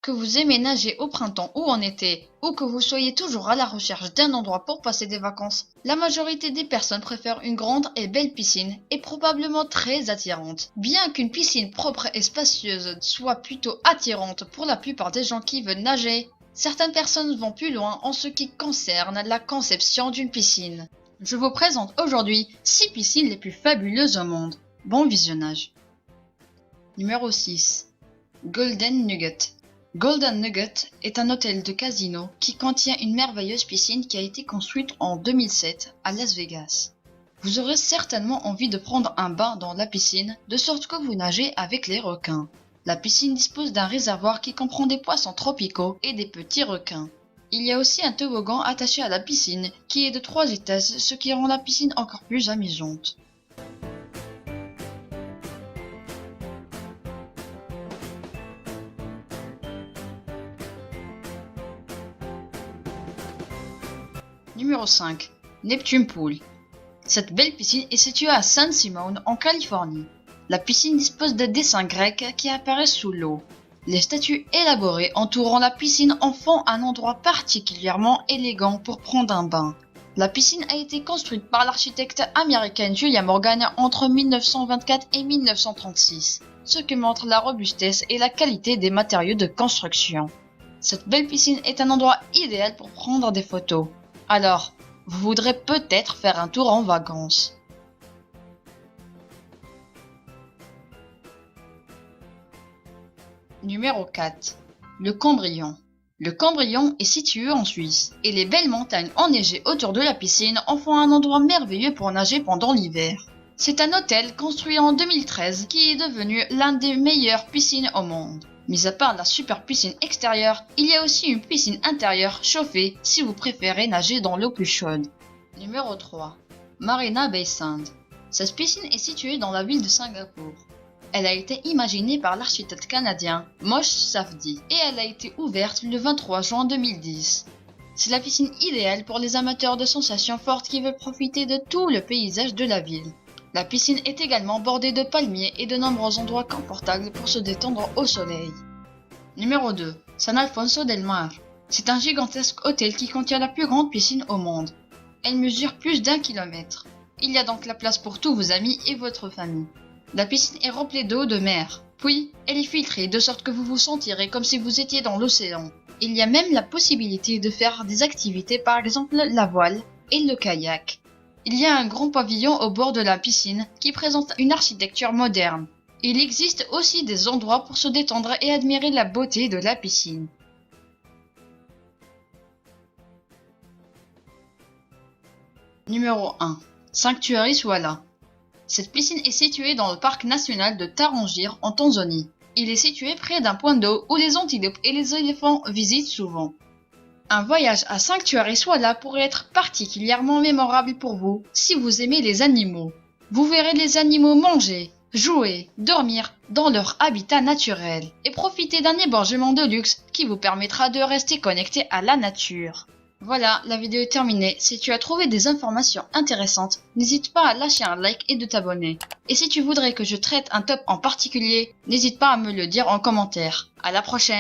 Que vous aimez nager au printemps ou en été, ou que vous soyez toujours à la recherche d'un endroit pour passer des vacances, la majorité des personnes préfèrent une grande et belle piscine et probablement très attirante. Bien qu'une piscine propre et spacieuse soit plutôt attirante pour la plupart des gens qui veulent nager, certaines personnes vont plus loin en ce qui concerne la conception d'une piscine. Je vous présente aujourd'hui 6 piscines les plus fabuleuses au monde. Bon visionnage. Numéro 6. Golden Nugget. Golden Nugget est un hôtel de casino qui contient une merveilleuse piscine qui a été construite en 2007 à Las Vegas. Vous aurez certainement envie de prendre un bain dans la piscine, de sorte que vous nagez avec les requins. La piscine dispose d'un réservoir qui comprend des poissons tropicaux et des petits requins. Il y a aussi un toboggan attaché à la piscine qui est de 3 étages, ce qui rend la piscine encore plus amusante. Numéro 5. Neptune Pool. Cette belle piscine est située à San Simón en Californie. La piscine dispose de dessins grecs qui apparaissent sous l'eau. Les statues élaborées entourant la piscine en font un endroit particulièrement élégant pour prendre un bain. La piscine a été construite par l'architecte américaine Julia Morgan entre 1924 et 1936, ce qui montre la robustesse et la qualité des matériaux de construction. Cette belle piscine est un endroit idéal pour prendre des photos. Alors, vous voudrez peut-être faire un tour en vacances. Numéro 4. Le Cambrion. Le Cambrion est situé en Suisse, et les belles montagnes enneigées autour de la piscine en font un endroit merveilleux pour nager pendant l'hiver. C'est un hôtel construit en 2013 qui est devenu l'un des meilleures piscines au monde. Mis à part la super piscine extérieure, il y a aussi une piscine intérieure chauffée si vous préférez nager dans l'eau plus chaude. Numéro 3. Marina Bay Sands. Cette piscine est située dans la ville de Singapour. Elle a été imaginée par l'architecte canadien Moshe Safdie et elle a été ouverte le 23 juin 2010. C'est la piscine idéale pour les amateurs de sensations fortes qui veulent profiter de tout le paysage de la ville. La piscine est également bordée de palmiers et de nombreux endroits confortables pour se détendre au soleil. Numéro 2. San Alfonso del Mar. C'est un gigantesque hôtel qui contient la plus grande piscine au monde. Elle mesure plus d'1 kilomètre. Il y a donc la place pour tous vos amis et votre famille. La piscine est remplie d'eau de mer, puis elle est filtrée de sorte que vous vous sentirez comme si vous étiez dans l'océan. Il y a même la possibilité de faire des activités, par exemple la voile et le kayak. Il y a un grand pavillon au bord de la piscine qui présente une architecture moderne. Il existe aussi des endroits pour se détendre et admirer la beauté de la piscine. Numéro 1. Sanctuary Swala. Cette piscine est située dans le parc national de Tarangire en Tanzanie. Il est situé près d'un point d'eau où les antilopes et les éléphants visitent souvent. Un voyage à Sanctuary Swala pourrait être particulièrement mémorable pour vous si vous aimez les animaux. Vous verrez les animaux manger, jouer, dormir dans leur habitat naturel et profiter d'un hébergement de luxe qui vous permettra de rester connecté à la nature. Voilà, la vidéo est terminée. Si tu as trouvé des informations intéressantes, n'hésite pas à lâcher un like et de t'abonner. Et si tu voudrais que je traite un top en particulier, n'hésite pas à me le dire en commentaire. À la prochaine!